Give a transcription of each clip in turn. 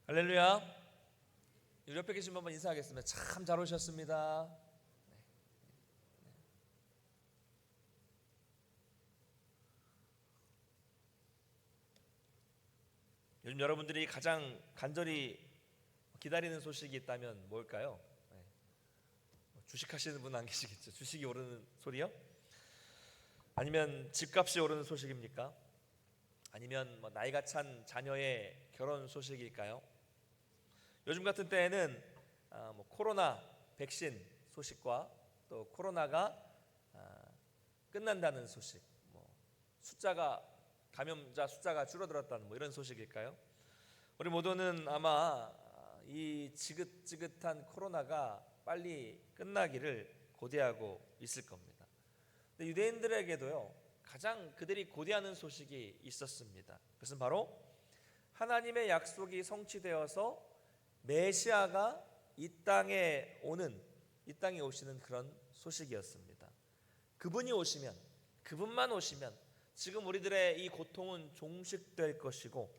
할렐루야. 우리 옆에 계신 분 한번 인사하겠습니다. 참 잘 오셨습니다. 요즘 여러분들이 가장 간절히 기다리는 소식이 있다면 뭘까요? 주식하시는 분 안 계시겠죠? 주식이 오르는 소리요? 아니면 집값이 오르는 소식입니까? 아니면 나이가 찬 자녀의 결혼 소식일까요? 요즘 같은 때에는 코로나 백신 소식과 또 코로나가 끝난다는 소식, 감염자 숫자가 줄어들었다는 이런 소식일까요? 우리 모두는 아마 이 지긋지긋한 코로나가 빨리 끝나기를 고대하고 있을 겁니다. 근데 유대인들에게도요, 가장 그들이 고대하는 소식이 있었습니다. 그것은 바로 하나님의 약속이 성취되어서 메시아가 이 땅에 오시는 그런 소식이었습니다. 그분만 오시면 지금 우리들의 이 고통은 종식될 것이고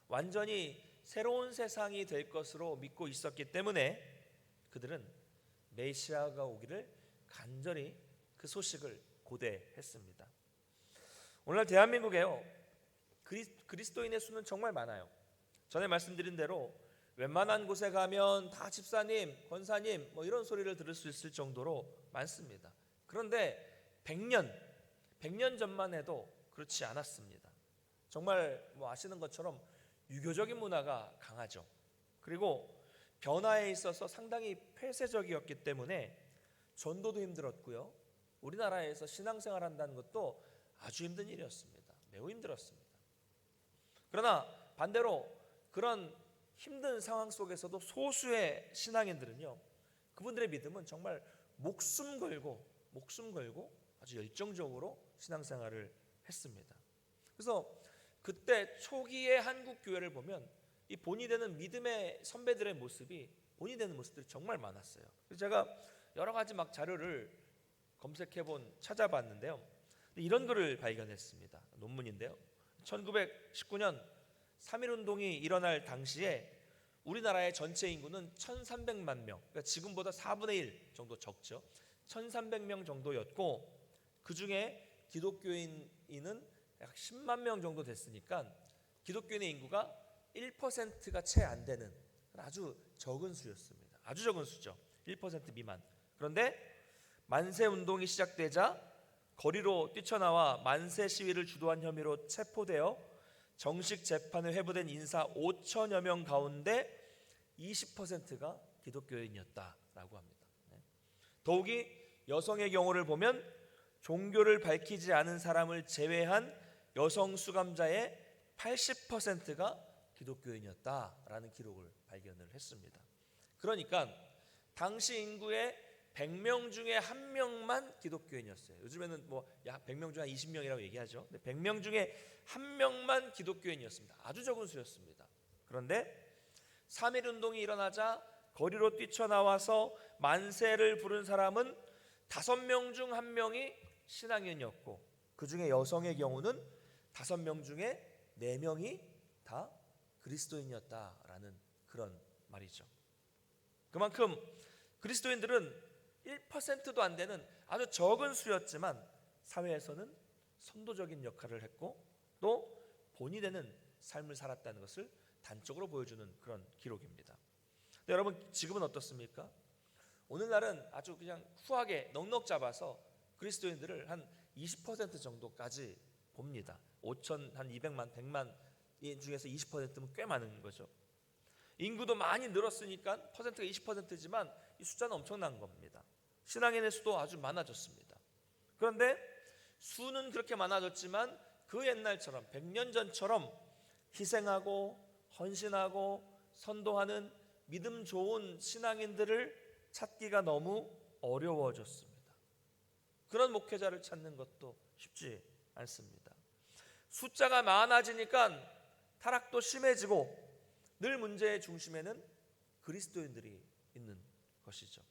완전히 새로운 세상이 될 것으로 믿고 있었기 때문에 그들은 메시아가 오기를 간절히 그 소식을 고대했습니다. 오늘 대한민국에요, 그리스도인의 수는 정말 많아요. 전에 말씀드린 대로 웬만한 곳에 가면 다 집사님, 권사님 이런 소리를 들을 수 있을 정도로 많습니다. 그런데 100년 전만 해도 그렇지 않았습니다. 정말 아시는 것처럼 유교적인 문화가 강하죠. 그리고 변화에 있어서 상당히 폐쇄적이었기 때문에 전도도 힘들었고요, 우리나라에서 신앙생활 한다는 것도 아주 힘든 일이었습니다. 매우 힘들었습니다. 그러나 반대로 그런 힘든 상황 속에서도 소수의 신앙인들은요, 그분들의 믿음은 정말 목숨 걸고 아주 열정적으로 신앙생활을 했습니다. 그래서 그때 초기의 한국 교회를 보면 이 본이 되는 믿음의 선배들의 모습이 본이 되는 모습들이 정말 많았어요. 그래서 제가 여러 가지 자료를 찾아봤는데요, 이런 글을 발견했습니다. 논문인데요, 1919년 3.1운동이 일어날 당시에 우리나라의 전체 인구는 1,300만 명, 그러니까 지금보다 4분의 1 정도 적죠. 1,300명 정도였고 그 중에 기독교인은 약 10만 명 정도 됐으니까 기독교인의 인구가 1%가 채 안 되는 아주 적은 수였습니다. 아주 적은 수죠. 1% 미만. 그런데 만세 운동이 시작되자 거리로 뛰쳐나와 만세 시위를 주도한 혐의로 체포되어 정식 재판을 회부된 인사 5천여 명 가운데 20%가 기독교인이었다라고 합니다. 더욱이 여성의 경우를 보면 종교를 밝히지 않은 사람을 제외한 여성 수감자의 80%가 기독교인이었다라는 기록을 발견을 했습니다. 그러니까 당시 인구의 100명 중에 1명만 기독교인이었어요. 요즘에는 100명 중에 20명이라고 얘기하죠. 100명 중에 1명만 기독교인이었습니다. 아주 적은 수였습니다. 그런데 3.1운동이 일어나자 거리로 뛰쳐나와서 만세를 부른 사람은 5명 중 1명이 신앙인이었고 그 중에 여성의 경우는 5명 중에 4명이 다 그리스도인이었다라는 그런 말이죠. 그만큼 그리스도인들은 1%도 안 되는 아주 적은 수였지만 사회에서는 선도적인 역할을 했고 또 본이 되는 삶을 살았다는 것을 단적으로 보여주는 그런 기록입니다. 근데 여러분, 지금은 어떻습니까? 오늘날은 아주 그냥 후하게 넉넉 잡아서 그리스도인들을 한 20% 정도까지 봅니다. 5천, 한 200만, 100만 중에서 20%면 꽤 많은 거죠. 인구도 많이 늘었으니까 퍼센트가 20%지만 이 숫자는 엄청난 겁니다. 신앙인의 수도 아주 많아졌습니다. 그런데 수는 그렇게 많아졌지만 그 옛날처럼 100년 전처럼 희생하고 헌신하고 선도하는 믿음 좋은 신앙인들을 찾기가 너무 어려워졌습니다. 그런 목회자를 찾는 것도 쉽지 않습니다. 숫자가 많아지니까 타락도 심해지고 늘 문제의 중심에는 그리스도인들이 있는 것이죠.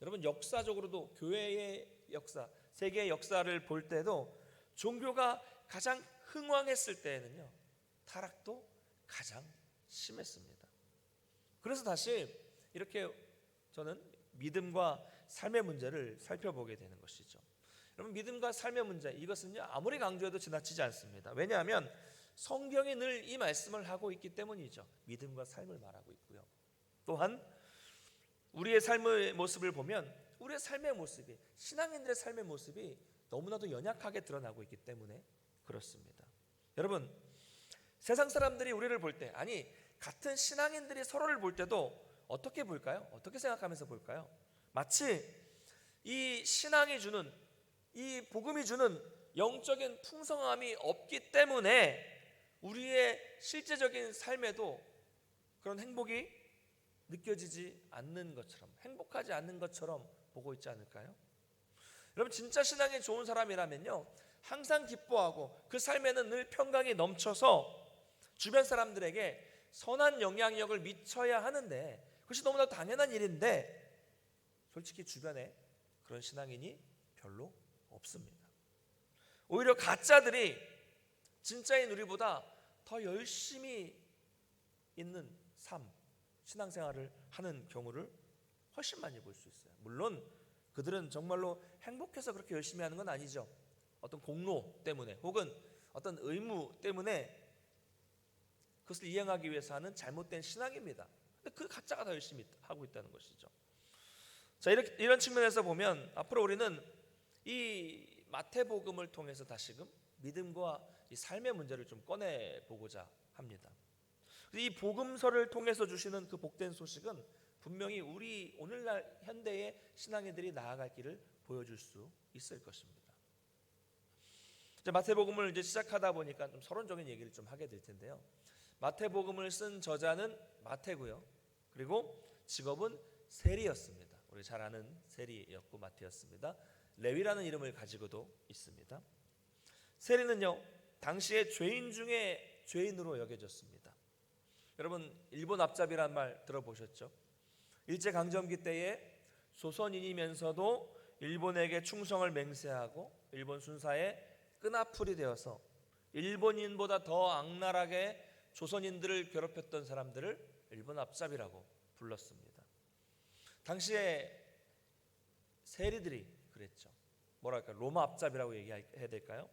여러분, 역사적으로도 교회의 역사, 세계의 역사를 볼 때도 종교가 가장 흥왕했을 때에는요, 타락도 가장 심했습니다. 그래서 다시 이렇게 저는 믿음과 삶의 문제를 살펴보게 되는 것이죠. 여러분, 믿음과 삶의 문제, 이것은요 아무리 강조해도 지나치지 않습니다. 왜냐하면 성경이 늘 이 말씀을 하고 있기 때문이죠. 믿음과 삶을 말하고 있고요. 또한 우리의 삶의 모습을 보면 우리의 삶의 모습이, 신앙인들의 삶의 모습이 너무나도 연약하게 드러나고 있기 때문에 그렇습니다. 여러분, 세상 사람들이 우리를 볼 때, 아니 같은 신앙인들이 서로를 볼 때도 어떻게 볼까요? 어떻게 생각하면서 볼까요? 마치 이 신앙이 주는, 이 복음이 주는 영적인 풍성함이 없기 때문에 우리의 실제적인 삶에도 그런 행복이 느껴지지 않는 것처럼, 행복하지 않는 것처럼 보고 있지 않을까요? 여러분, 진짜 신앙이 좋은 사람이라면요 항상 기뻐하고 그 삶에는 늘 평강이 넘쳐서 주변 사람들에게 선한 영향력을 미쳐야 하는데, 그것이 너무나 당연한 일인데 솔직히 주변에 그런 신앙인이 별로 없습니다. 오히려 가짜들이 진짜인 우리보다 더 열심히 있는 삶, 신앙생활을 하는 경우를 훨씬 많이 볼 수 있어요. 물론 그들은 정말로 행복해서 그렇게 열심히 하는 건 아니죠. 어떤 공로 때문에 혹은 어떤 의무 때문에 그것을 이행하기 위해서 하는 잘못된 신앙입니다. 근데 그 가짜가 더 열심히 하고 있다는 것이죠. 자, 이런 측면에서 보면 앞으로 우리는 이 마태복음을 통해서 다시금 믿음과 이 삶의 문제를 좀 꺼내보고자 합니다. 이 복음서를 통해서 주시는 그 복된 소식은 분명히 우리 오늘날 현대의 신앙인들이 나아갈 길을 보여줄 수 있을 것입니다. 마태복음을 이제 시작하다 보니까 좀 서론적인 얘기를 좀 하게 될 텐데요. 마태복음을 쓴 저자는 마태고요. 그리고 직업은 세리였습니다. 우리 잘 아는 세리였고 마태였습니다. 레위라는 이름을 가지고도 있습니다. 세리는요 당시에 죄인 중에 죄인으로 여겨졌습니다. 여러분, 일본 앞잡이란 말 들어보셨죠? 일제강점기 때에 조선인이면서도 일본에게 충성을 맹세하고 일본 순사의 끈앞풀이 되어서 일본인보다 더 악랄하게 조선인들을 괴롭혔던 사람들을 일본 앞잡이라고 불렀습니다. 당시에 세리들이 그랬죠. 뭐랄까, 로마 앞잡이라고 얘기해야 될까요?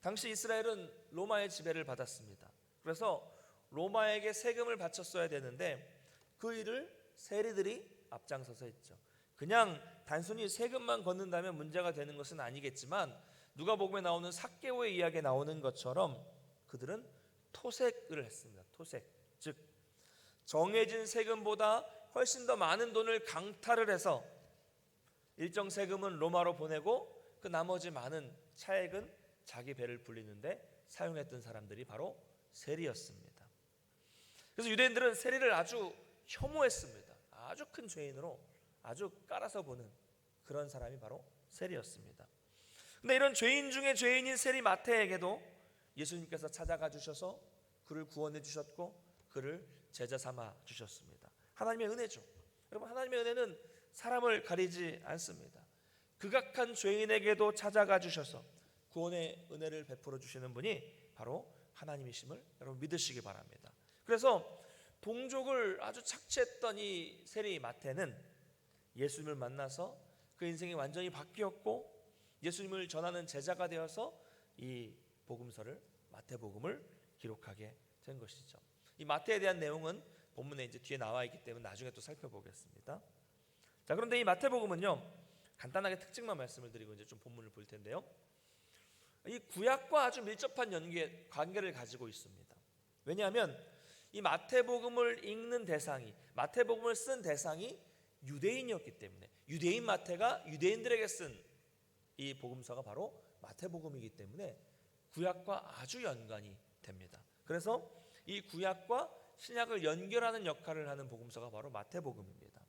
당시 이스라엘은 로마의 지배를 받았습니다. 그래서 로마에게 세금을 바쳤어야 되는데 그 일을 세리들이 앞장서서 했죠. 그냥 단순히 세금만 걷는다면 문제가 되는 것은 아니겠지만 누가복음에 나오는 삭개오의 이야기에 나오는 것처럼 그들은 토색을 했습니다. 토색, 즉 정해진 세금보다 훨씬 더 많은 돈을 강탈을 해서 일정 세금은 로마로 보내고 그 나머지 많은 차액은 자기 배를 불리는데 사용했던 사람들이 바로 세리였습니다. 그래서 유대인들은 세리를 아주 혐오했습니다. 아주 큰 죄인으로 아주 깔아서 보는 그런 사람이 바로 세리였습니다. 근데 이런 죄인 중에 죄인인 세리 마태에게도 예수님께서 찾아가 주셔서 그를 구원해 주셨고 그를 제자 삼아 주셨습니다. 하나님의 은혜죠. 여러분, 하나님의 은혜는 사람을 가리지 않습니다. 극악한 죄인에게도 찾아가 주셔서 구원의 은혜를 베풀어 주시는 분이 바로 하나님이심을 여러분 믿으시기 바랍니다. 그래서 동족을 아주 착취했던 이 세리 마태는 예수님을 만나서 그 인생이 완전히 바뀌었고 예수님을 전하는 제자가 되어서 이 복음서를, 마태복음을 기록하게 된 것이죠. 이 마태에 대한 내용은 본문에 이제 뒤에 나와 있기 때문에 나중에 또 살펴보겠습니다. 자, 그런데 이 마태복음은요 간단하게 특징만 말씀을 드리고 이제 좀 본문을 볼 텐데요. 이 구약과 아주 밀접한 관계를 가지고 있습니다. 왜냐하면 이 마태복음을 읽는 대상이, 마태복음을 쓴 대상이 유대인이었기 때문에 유대인 마태가 유대인들에게 쓴 이 복음서가 바로 마태복음이기 때문에 구약과 아주 연관이 됩니다. 그래서 이 구약과 신약을 연결하는 역할을 하는 복음서가 바로 마태복음입니다.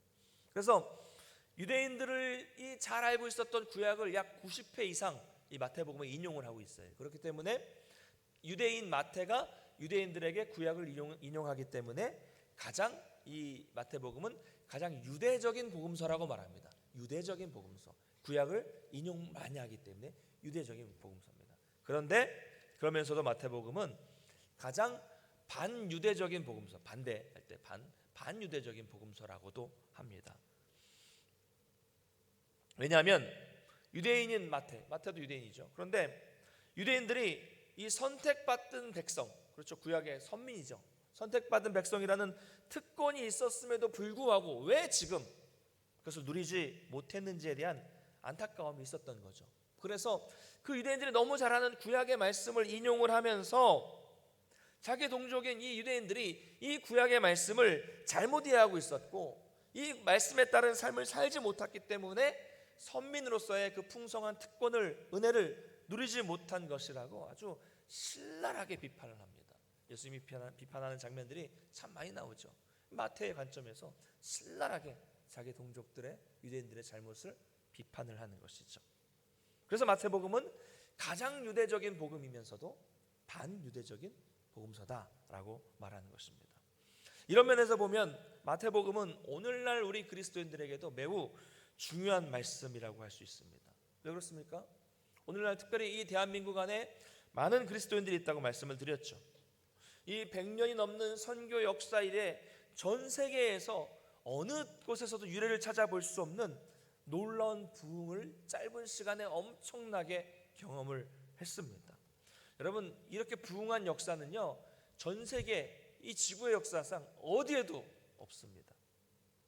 그래서 유대인들이 잘 알고 있었던 구약을 약 90회 이상 이 마태복음에 인용을 하고 있어요. 그렇기 때문에 유대인 마태가 유대인들에게 구약을 인용하기 때문에 가장 이 마태복음은 가장 유대적인 복음서라고 말합니다. 유대적인 복음서. 구약을 인용 많이 하기 때문에 유대적인 복음서입니다. 그런데 그러면서도 마태복음은 가장 반유대적인 복음서, 반대할 때 반유대적인 복음서라고도 합니다. 왜냐하면 유대인인 마태도 유대인이죠. 그런데 유대인들이 이 선택받은 백성, 그렇죠, 구약의 선민이죠. 선택받은 백성이라는 특권이 있었음에도 불구하고 왜 지금 그것을 누리지 못했는지에 대한 안타까움이 있었던 거죠. 그래서 그 유대인들이 너무 잘 아는 구약의 말씀을 인용을 하면서 자기 동족인 이 유대인들이 이 구약의 말씀을 잘못 이해하고 있었고 이 말씀에 따른 삶을 살지 못했기 때문에 선민으로서의 그 풍성한 특권을, 은혜를 누리지 못한 것이라고 아주 신랄하게 비판을 합니다. 예수님이 비판하는 장면들이 참 많이 나오죠. 마태의 관점에서 신랄하게 자기 동족들의, 유대인들의 잘못을 비판을 하는 것이죠. 그래서 마태복음은 가장 유대적인 복음이면서도 반유대적인 복음서다라고 말하는 것입니다. 이런 면에서 보면 마태복음은 오늘날 우리 그리스도인들에게도 매우 중요한 말씀이라고 할 수 있습니다. 왜 그렇습니까? 오늘날 특별히 이 대한민국 안에 많은 그리스도인들이 있다고 말씀을 드렸죠. 이 100년이 넘는 선교 역사 이래 전 세계에서 어느 곳에서도 유래를 찾아볼 수 없는 놀라운 부흥을 짧은 시간에 엄청나게 경험을 했습니다. 여러분, 이렇게 부흥한 역사는요, 전 세계 이 지구의 역사상 어디에도 없습니다.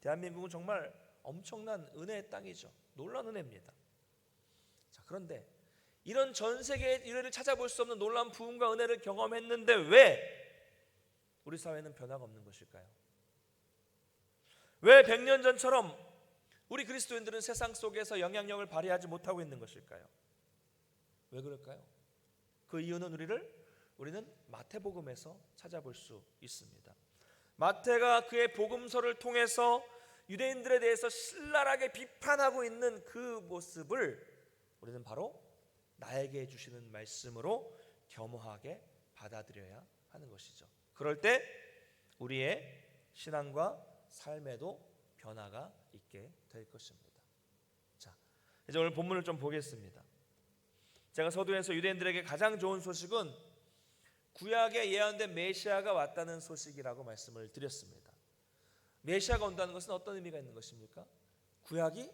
대한민국은 정말 엄청난 은혜의 땅이죠. 놀라운 은혜입니다. 자, 그런데 이런 전 세계의 유래를 찾아볼 수 없는 놀라운 부흥과 은혜를 경험했는데 왜 우리 사회는 변화가 없는 것일까요? 왜 100년 전처럼 우리 그리스도인들은 세상 속에서 영향력을 발휘하지 못하고 있는 것일까요? 왜 그럴까요? 그 이유는 우리는 마태복음에서 찾아볼 수 있습니다. 마태가 그의 복음서를 통해서 유대인들에 대해서 신랄하게 비판하고 있는 그 모습을 우리는 바로 나에게 주시는 말씀으로 겸허하게 받아들여야 하는 것이죠. 그럴 때 우리의 신앙과 삶에도 변화가 있게 될 것입니다. 자, 이제 오늘 본문을 좀 보겠습니다. 제가 서두에서 유대인들에게 가장 좋은 소식은 구약에 예언된 메시아가 왔다는 소식이라고 말씀을 드렸습니다. 메시아가 온다는 것은 어떤 의미가 있는 것입니까? 구약이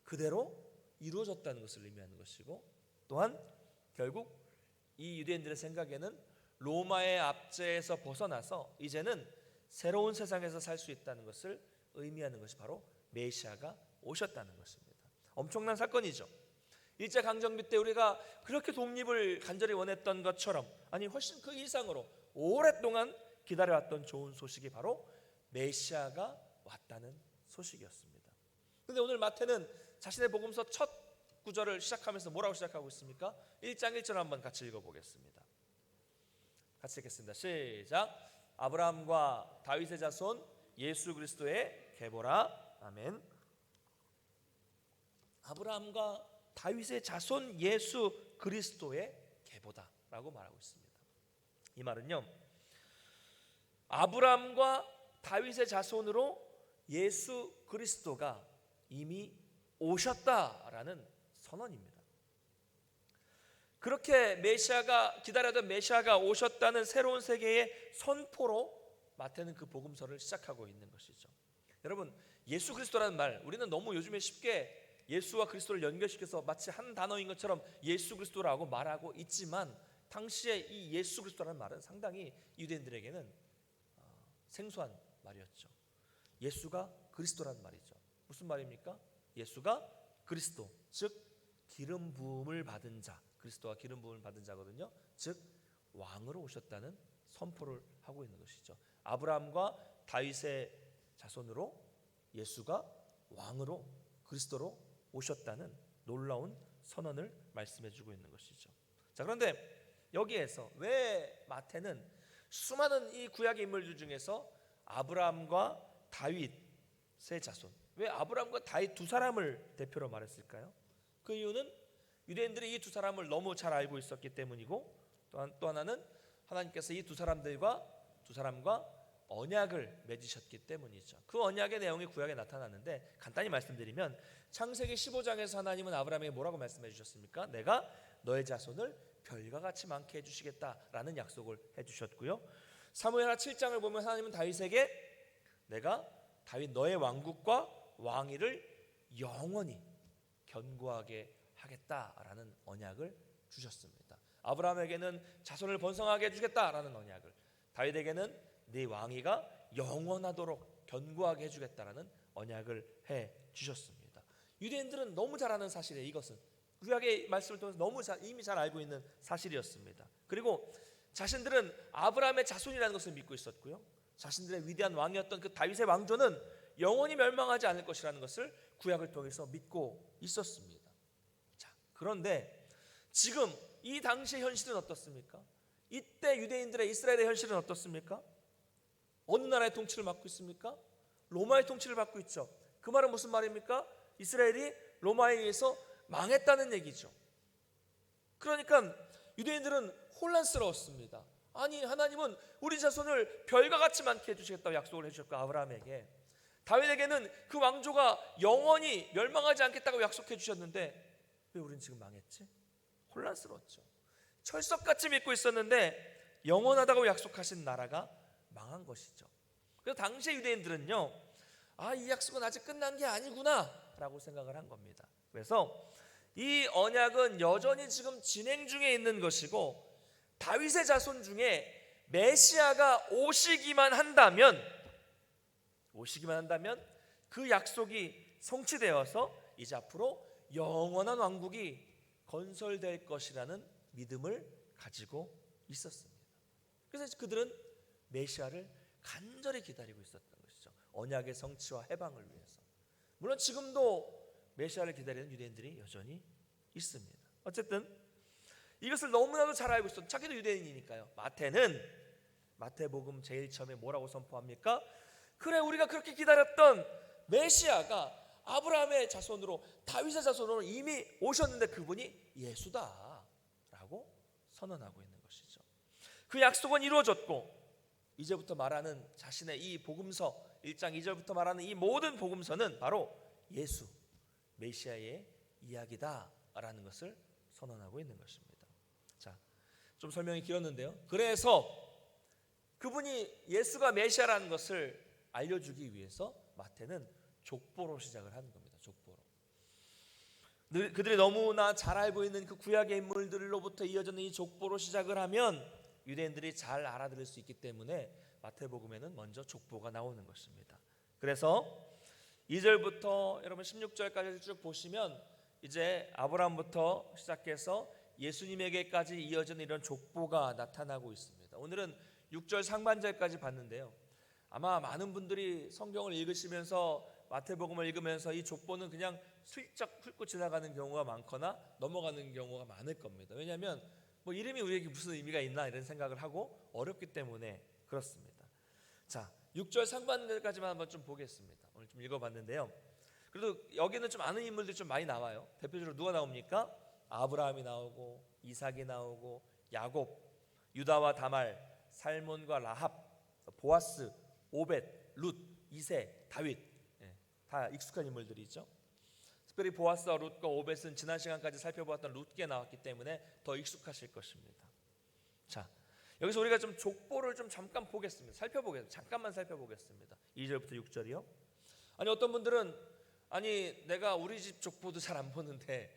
그대로 이루어졌다는 것을 의미하는 것이고, 또한 결국 이 유대인들의 생각에는 로마의 압제에서 벗어나서 이제는 새로운 세상에서 살 수 있다는 것을 의미하는 것이 바로 메시아가 오셨다는 것입니다. 엄청난 사건이죠. 일제강점기 때 우리가 그렇게 독립을 간절히 원했던 것처럼, 아니 훨씬 그 이상으로 오랫동안 기다려왔던 좋은 소식이 바로 메시아가 왔다는 소식이었습니다. 그런데 오늘 마태는 자신의 복음서 첫 구절을 시작하면서 뭐라고 시작하고 있습니까? 1장 1절 한번 같이 읽어보겠습니다. 같이 읽겠습니다. 시작. 아브라함과 다윗의 자손 예수 그리스도의 계보라. 아멘. 아브라함과 다윗의 자손 예수 그리스도의 계보다라고 말하고 있습니다. 이 말은요, 아브라함과 다윗의 자손으로 예수 그리스도가 이미 오셨다라는 선언입니다. 그렇게 기다려던 메시아가 오셨다는 새로운 세계의 선포로 마태는 그 복음서를 시작하고 있는 것이죠. 여러분, 예수 그리스도라는 말, 우리는 너무 요즘에 쉽게 예수와 그리스도를 연결시켜서 마치 한 단어인 것처럼 예수 그리스도라고 말하고 있지만, 당시에 이 예수 그리스도라는 말은 상당히 유대인들에게는 생소한 말이었죠. 예수가 그리스도라는 말이죠. 무슨 말입니까? 예수가 그리스도, 즉 기름 부음을 받은 자, 그리스도가 기름 부음을 받은 자거든요. 즉 왕으로 오셨다는 선포를 하고 있는 것이죠. 아브라함과 다윗의 자손으로 예수가 왕으로, 그리스도로 오셨다는 놀라운 선언을 말씀해주고 있는 것이죠. 자, 그런데 여기에서 왜 마태는 수많은 이 구약의 인물들 중에서 아브라함과 다윗의 자손, 왜 아브라함과 다윗 두 사람을 대표로 말했을까요? 그 이유는 유대인들이 이 두 사람을 너무 잘 알고 있었기 때문이고, 또 하나는 하나님께서 이 두 사람과 언약을 맺으셨기 때문이죠. 그 언약의 내용이 구약에 나타나는데, 간단히 말씀드리면 창세기 15장에서 하나님은 아브라함에게 뭐라고 말씀해 주셨습니까? 내가 너의 자손을 별과 같이 많게 해주시겠다라는 약속을 해주셨고요. 사무엘하 7장을 보면 하나님은 다윗에게 내가 다윗 너의 왕국과 왕위를 영원히 견고하게 하겠다라는 언약을 주셨습니다. 아브라함에게는 자손을 번성하게 해주겠다라는 언약을, 다윗에게는 네 왕위가 영원하도록 견고하게 해주겠다라는 언약을 해주셨습니다. 유대인들은 너무 잘 아는 사실이에요. 이것은 구약의 말씀을 통해서 이미 잘 알고 있는 사실이었습니다. 그리고 자신들은 아브라함의 자손이라는 것을 믿고 있었고요, 자신들의 위대한 왕이었던 그 다윗의 왕조는 영원히 멸망하지 않을 것이라는 것을 구약을 통해서 믿고 있었습니다. 자, 그런데 지금 이 당시의 현실은 어떻습니까? 이때 유대인들의, 이스라엘의 현실은 어떻습니까? 어느 나라의 통치를 맡고 있습니까? 로마의 통치를 받고 있죠. 그 말은 무슨 말입니까? 이스라엘이 로마에 의해서 망했다는 얘기죠. 그러니까 유대인들은 혼란스러웠습니다. 아니, 하나님은 우리 자손을 별과 같이 많게 해주시겠다고 약속을 해주셨고, 아브라함에게, 다윗에게는 그 왕조가 영원히 멸망하지 않겠다고 약속해 주셨는데 왜 우리는 지금 망했지? 혼란스러웠죠. 철석같이 믿고 있었는데 영원하다고 약속하신 나라가 망한 것이죠. 그래서 당시의 유대인들은요, 이 약속은 아직 끝난 게 아니구나 라고 생각을 한 겁니다. 그래서 이 언약은 여전히 지금 진행 중에 있는 것이고, 다윗의 자손 중에 메시아가 오시기만 한다면 그 약속이 성취되어서 이제 앞으로 영원한 왕국이 건설될 것이라는 믿음을 가지고 있었습니다. 그래서 그들은 메시아를 간절히 기다리고 있었던 것이죠. 언약의 성취와 해방을 위해서. 물론 지금도 메시아를 기다리는 유대인들이 여전히 있습니다. 어쨌든 이것을 너무나도 잘 알고 있었던, 자기도 유대인이니까요, 마태복음 제일 처음에 뭐라고 선포합니까? 그래, 우리가 그렇게 기다렸던 메시아가 아브라함의 자손으로, 다윗의 자손으로 이미 오셨는데 그분이 예수다 라고 선언하고 있는 것이죠. 그 약속은 이루어졌고, 이제부터 말하는 자신의 이 복음서 1장 2절부터 말하는 이 모든 복음서는 바로 예수, 메시아의 이야기다라는 것을 선언하고 있는 것입니다. 자, 좀 설명이 길었는데요, 그래서 그분이 예수가 메시아라는 것을 알려주기 위해서 마태는 족보로 시작을 하는 겁니다. 족보로. 그들이 너무나 잘 알고 있는 그 구약의 인물들로부터 이어지는 이 족보로 시작을 하면 유대인들이 잘 알아들을 수 있기 때문에 마태복음에는 먼저 족보가 나오는 것입니다. 그래서 2절부터 여러분 16절까지 쭉 보시면 이제 아브라함부터 시작해서 예수님에게까지 이어지는 이런 족보가 나타나고 있습니다. 오늘은 6절 상반절까지 봤는데요, 아마 많은 분들이 성경을 읽으시면서, 마태복음을 읽으면서 이 족보는 그냥 슬쩍 훑고 지나가는 경우가 많거나 넘어가는 경우가 많을 겁니다. 왜냐하면 뭐 이름이 우리에게 무슨 의미가 있나 이런 생각을 하고 어렵기 때문에 그렇습니다. 자, 6절 상반절까지만 한번 좀 보겠습니다. 오늘 좀 읽어봤는데요, 그래도 여기는 좀 아는 인물들이 좀 많이 나와요. 대표적으로 누가 나옵니까? 아브라함이 나오고, 이삭이 나오고, 야곱, 유다와 다말, 살몬과 라합, 보아스, 오벳, 룻, 이세, 다윗, 다 익숙한 인물들이죠. 특별히 보아스와 룻과 오벳은 지난 시간까지 살펴보았던 룻기에 나왔기 때문에 더 익숙하실 것입니다. 자, 여기서 우리가 좀 족보를 좀 잠깐 보겠습니다. 잠깐만 살펴보겠습니다. 2절부터 6절이요. 아니, 어떤 분들은 내가 우리 집 족보도 잘 안 보는데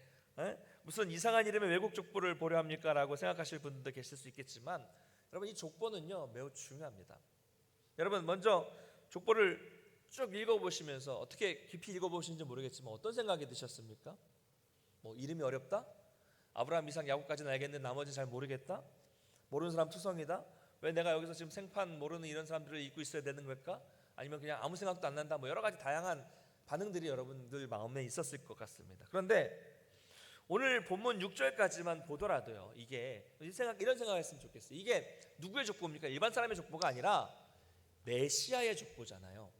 무슨 이상한 이름의 외국 족보를 보려 합니까? 라고 생각하실 분들도 계실 수 있겠지만, 여러분, 이 족보는요 매우 중요합니다. 여러분, 먼저 족보를 쭉 읽어보시면서 어떻게 깊이 읽어보시는지 모르겠지만 어떤 생각이 드셨습니까? 뭐 이름이 어렵다? 아브라함, 이삭, 야곱까지는 알겠는데 나머지 잘 모르겠다? 모르는 사람 투성이다? 왜 내가 여기서 지금 생판 모르는 이런 사람들을 읽고 있어야 되는 걸까? 아니면 그냥 아무 생각도 안 난다? 뭐 여러 가지 다양한 반응들이 여러분들 마음에 있었을 것 같습니다. 그런데 오늘 본문 6절까지만 보더라도요, 이게 이런 생각을 했으면 좋겠어요. 이게 누구의 족보입니까? 일반 사람의 족보가 아니라 메시아의 족보잖아요.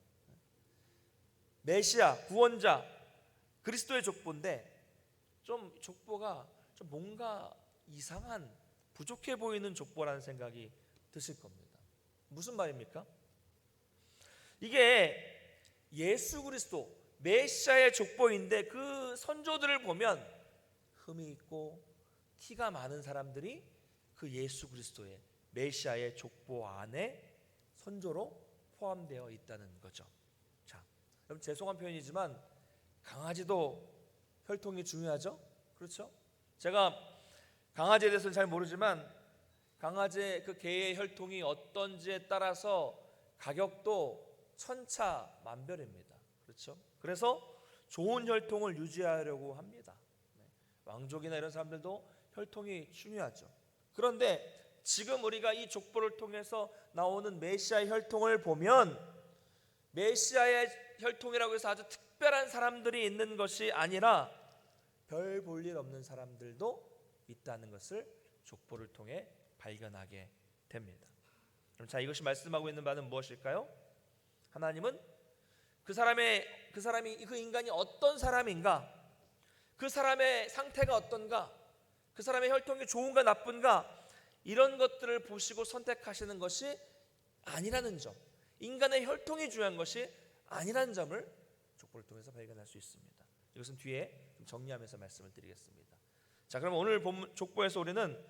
메시아, 구원자, 그리스도의 족보인데 좀 족보가 좀 뭔가 이상한, 부족해 보이는 족보라는 생각이 드실 겁니다. 무슨 말입니까? 이게 예수 그리스도 메시아의 족보인데 그 선조들을 보면 흠이 있고 티가 많은 사람들이 그 예수 그리스도의 메시아의 족보 안에 선조로 포함되어 있다는 거죠. 자, 여러분 죄송한 표현이지만 강아지도 혈통이 중요하죠? 그렇죠? 제가 강아지에 대해서는 잘 모르지만 강아지의 그 개의 혈통이 어떤지에 따라서 가격도 천차만별입니다. 그렇죠? 그래서 좋은 혈통을 유지하려고 합니다. 왕족이나 이런 사람들도 혈통이 중요하죠. 그런데 지금 우리가 이 족보를 통해서 나오는 메시아의 혈통을 보면 메시아의 혈통이라고 해서 아주 특별한 사람들이 있는 것이 아니라 별 볼 일 없는 사람들도 있다는 것을 족보를 통해 발견하게 됩니다. 그럼 자, 이것이 말씀하고 있는 바는 무엇일까요? 하나님은 그 사람이 그 인간이 어떤 사람인가, 그 사람의 상태가 어떤가, 그 사람의 혈통이 좋은가 나쁜가, 이런 것들을 보시고 선택하시는 것이 아니라는 점, 인간의 혈통이 중요한 것이 아니라는 점을 족보를 통해서 발견할 수 있습니다. 이것은 뒤에 좀 정리하면서 말씀을 드리겠습니다. 자, 그럼 오늘 본 족보에서 우리는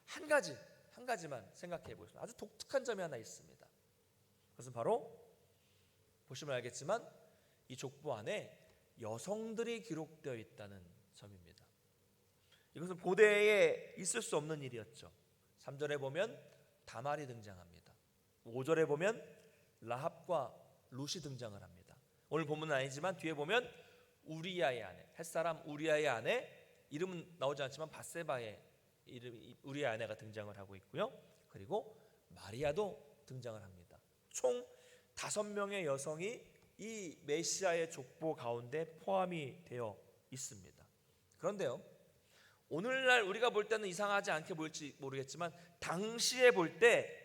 한 가지만 생각해 보겠습니다. 아주 독특한 점이 하나 있습니다. 그것은 바로 보시면 알겠지만 이 족보 안에 여성들이 기록되어 있다는 점입니다. 이것은 고대에 있을 수 없는 일이었죠. 3절에 보면 다말이 등장합니다. 5절에 보면 라합과 룻이 등장을 합니다. 오늘 본문은 아니지만 뒤에 보면 우리야의 아내, 햇사람 우리야의 아내, 이름은 나오지 않지만 밧세바의 우리야의 아내가 등장을 하고 있고요. 그리고 마리아도 등장을 합니다. 총 5명의 여성이 이 메시아의 족보 가운데 포함이 되어 있습니다. 그런데요, 오늘날 우리가 볼 때는 이상하지 않게 보일지 모르겠지만 당시에 볼 때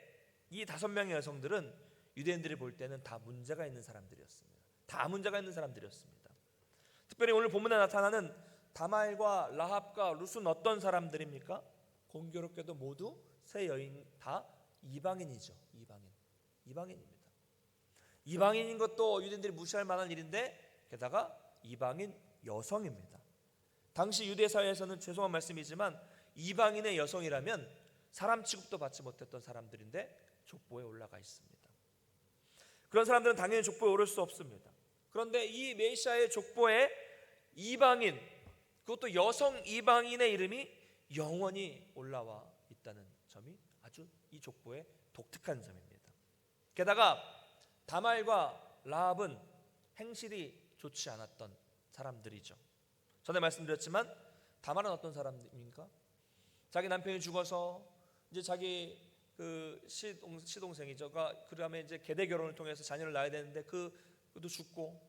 이 5명의 여성들은 유대인들이 볼 때는 다 문제가 있는 사람들이었습니다. 다 문제가 있는 사람들이었습니다. 특별히 오늘 본문에 나타나는 다말과 라합과 룻은 어떤 사람들입니까? 공교롭게도 모두 세 여인 다 이방인이죠. 이방인입니다. 이방인인 것도 유대인들이 무시할 만한 일인데 게다가 이방인 여성입니다. 당시 유대 사회에서는 죄송한 말씀이지만 이방인의 여성이라면 사람 취급도 받지 못했던 사람들인데 족보에 올라가 있습니다. 그런 사람들은 당연히 족보에 오를 수 없습니다. 그런데 이 메시아의 족보에 이방인, 그것도 여성 이방인의 이름이 영원히 올라와 있다는 점이 아주 이 족보의 독특한 점입니다. 게다가 다말과 라합은 행실이 좋지 않았던 사람들이죠. 전에 말씀드렸지만 다말은 어떤 사람입니까? 자기 남편이 죽어서 이제 자기 그 시동생이죠. 그다음에 이제 계대 결혼을 통해서 자녀를 낳아야 되는데 그도 죽고,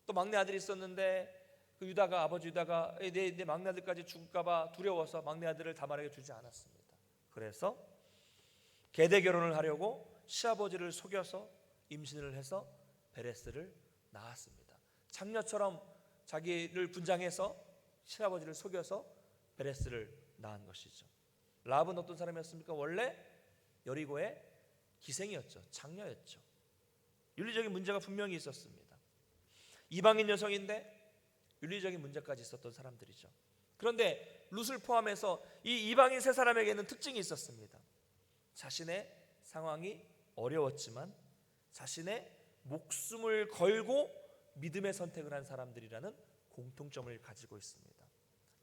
또 막내 아들이 있었는데 그 아버지 유다가 내 막내 아들까지 죽을까봐 두려워서 막내 아들을 다말에게 주지 않았습니다. 그래서 계대 결혼을 하려고 시아버지를 속여서 임신을 해서 베레스를 낳았습니다. 장녀처럼 자기를 분장해서 시아버지를 속여서 베레스를 낳은 것이죠. 라합은 어떤 사람이었습니까? 원래 여리고의 기생이었죠. 장녀였죠. 윤리적인 문제가 분명히 있었습니다. 이방인 여성인데 윤리적인 문제까지 있었던 사람들이죠. 그런데 룻을 포함해서 이 이방인 세 사람에게는 특징이 있었습니다. 자신의 상황이 어려웠지만 자신의 목숨을 걸고 믿음의 선택을 한 사람들이라는 공통점을 가지고 있습니다.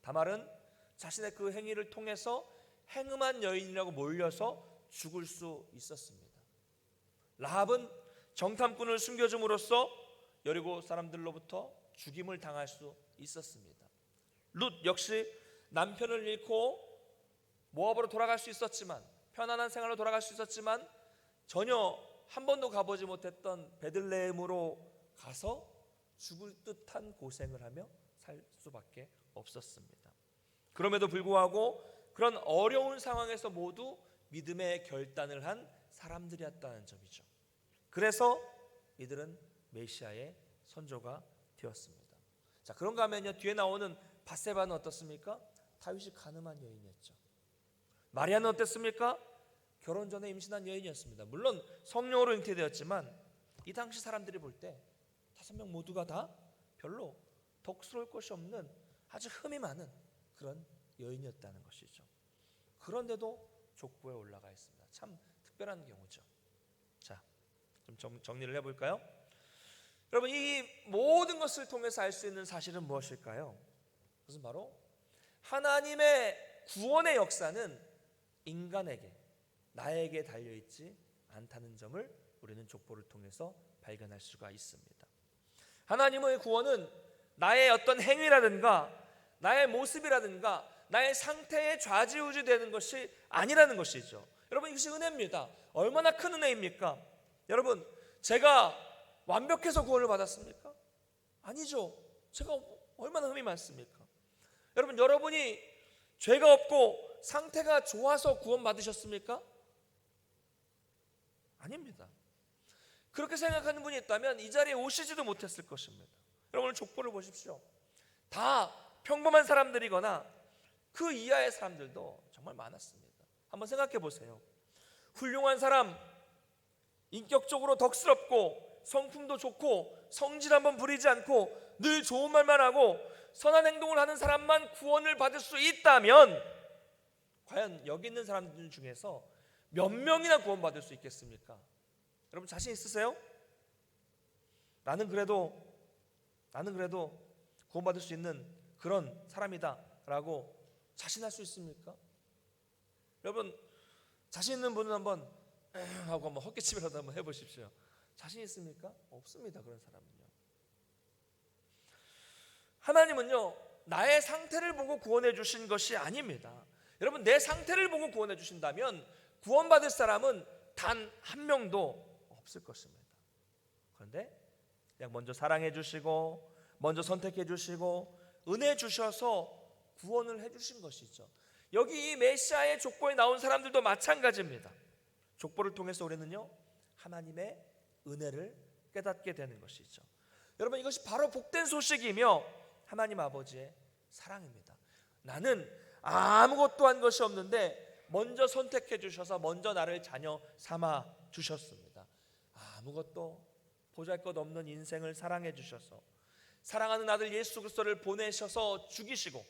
다말은 자신의 그 행위를 통해서 행음한 여인이라고 몰려서 죽을 수 있었습니다. 라합은 정탐꾼을 숨겨줌으로써 여리고 사람들로부터 죽임을 당할 수 있었습니다. 룻 역시 남편을 잃고 모압으로 돌아갈 수 있었지만, 편안한 생활로 돌아갈 수 있었지만 전혀 한 번도 가보지 못했던 베들레헴으로 가서 죽을 듯한 고생을 하며 살 수밖에 없었습니다. 그럼에도 불구하고 그런 어려운 상황에서 모두 믿음의 결단을 한 사람들이었다는 점이죠. 그래서 이들은 메시아의 선조가 되었습니다. 자, 그런가 하면요, 뒤에 나오는 밧세바는 어떻습니까? 다윗이 가늠한 여인이었죠. 마리아는 어땠습니까? 결혼 전에 임신한 여인이었습니다. 물론 성령으로 잉태되었지만 이 당시 사람들이 볼 때 5명 모두가 다 별로 덕스러울 것이 없는 아주 흠이 많은 그런 여인이었다는 것이죠. 그런데도 족보에 올라가 있습니다. 참 특별한 경우죠. 자, 좀 정리를 해볼까요? 여러분, 이 모든 것을 통해서 알 수 있는 사실은 무엇일까요? 그것은 바로 하나님의 구원의 역사는 인간에게, 나에게 달려있지 않다는 점을 우리는 족보를 통해서 발견할 수가 있습니다. 하나님의 구원은 나의 어떤 행위라든가 나의 모습이라든가 나의 상태에 좌지우지되는 것이 아니라는 것이죠. 여러분, 이것이 은혜입니다. 얼마나 큰 은혜입니까? 여러분, 제가 완벽해서 구원을 받았습니까? 아니죠. 제가 얼마나 흠이 많습니까? 여러분, 여러분이 죄가 없고 상태가 좋아서 구원 받으셨습니까? 아닙니다. 그렇게 생각하는 분이 있다면 이 자리에 오시지도 못했을 것입니다. 여러분, 오늘 족보를 보십시오. 다 평범한 사람들이거나 그 이하의 사람들도 정말 많았습니다. 한번 생각해 보세요. 훌륭한 사람, 인격적으로 덕스럽고 성품도 좋고 성질 한번 부리지 않고 늘 좋은 말만 하고 선한 행동을 하는 사람만 구원을 받을 수 있다면 과연 여기 있는 사람들 중에서 몇 명이나 구원받을 수 있겠습니까? 여러분, 자신 있으세요? 나는 그래도 구원받을 수 있는 그런 사람이다 라고 자신할 수 있습니까? 여러분, 자신 있는 분은 한번 하고 한번 헛기침이라도 한번 해보십시오. 자신 있습니까? 없습니다. 그런 사람은요. 하나님은요, 나의 상태를 보고 구원해 주신 것이 아닙니다. 여러분, 내 상태를 보고 구원해 주신다면 구원받을 사람은 단 한 명도 없을 것입니다. 그런데 그냥 먼저 사랑해 주시고 먼저 선택해 주시고 은혜 주셔서 구원을 해 주신 것이죠. 여기 이 메시아의 족보에 나온 사람들도 마찬가지입니다. 족보를 통해서 우리는요, 하나님의 은혜를 깨닫게 되는 것이죠. 여러분, 이것이 바로 복된 소식이며 하나님 아버지의 사랑입니다. 나는 아무것도 한 것이 없는데 먼저 선택해 주셔서 먼저 나를 자녀 삼아 주셨습니다. 아무것도 보잘것없는 인생을 사랑해 주셔서 사랑하는 아들 예수 그리스도를 보내셔서 죽이시고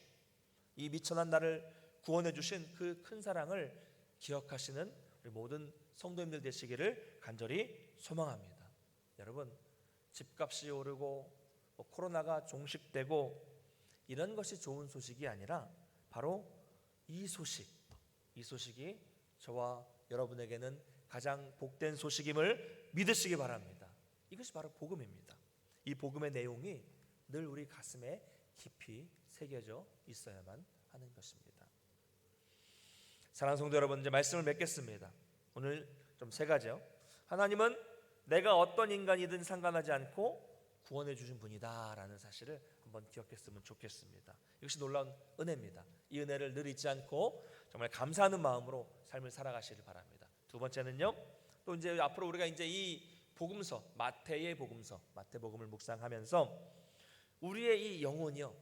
이 미천한 나를 구원해 주신 그 큰 사랑을 기억하시는 우리 모든 성도님들 되시기를 간절히 소망합니다. 여러분, 집값이 오르고 코로나가 종식되고 이런 것이 좋은 소식이 아니라 바로 이 소식이 저와 여러분에게는 가장 복된 소식임을 믿으시기 바랍니다. 이것이 바로 복음입니다. 이 복음의 내용이 늘 우리 가슴에 깊이 새겨져 있어야만 하는 것입니다. 사랑하는 성도 여러분, 이제 말씀을 맺겠습니다. 오늘 좀 세 가지요. 하나님은 내가 어떤 인간이든 상관하지 않고 구원해 주신 분이다라는 사실을 한번 기억했으면 좋겠습니다. 이것이 놀라운 은혜입니다. 이 은혜를 늘 잊지 않고 정말 감사하는 마음으로 삶을 살아가시길 바랍니다. 두 번째는요, 또 이제 앞으로 우리가 이제 이 복음서, 마태의 복음서, 마태복음을 묵상하면서 우리의 이 영혼이요,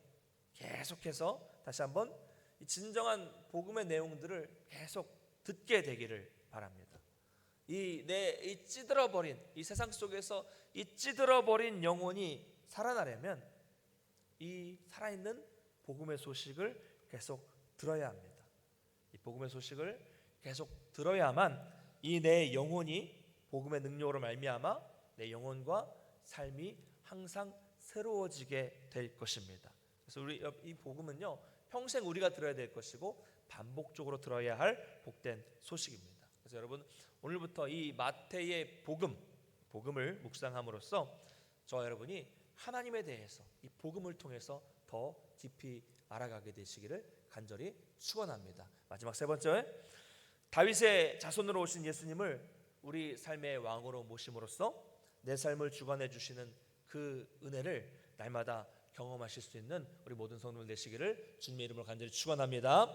계속해서 다시 한번 이 진정한 복음의 내용들을 계속 듣게 되기를 바랍니다. 이 찌들어버린 이 세상 속에서 이 찌들어버린 영혼이 살아나려면 이 살아있는 복음의 소식을 계속 들어야 합니다. 이 복음의 소식을 계속 들어야만 이 내 영혼이 복음의 능력으로 말미암아 내 영혼과 삶이 항상 새로워지게 될 것입니다. 그래서 우리 이 복음은요, 평생 우리가 들어야 될 것이고 반복적으로 들어야 할 복된 소식입니다. 그래서 여러분, 오늘부터 이 마태의 복음을 묵상함으로써 저와 여러분이 하나님에 대해서 이 복음을 통해서 더 깊이 알아가게 되시기를 간절히 축원합니다. 마지막 세 번째, 다윗의 자손으로 오신 예수님을 우리 삶의 왕으로 모심으로써 내 삶을 주관해 주시는 그 은혜를 날마다 경험하실 수 있는 우리 모든 성도들 되시기를 주님의 이름으로 간절히 축원합니다.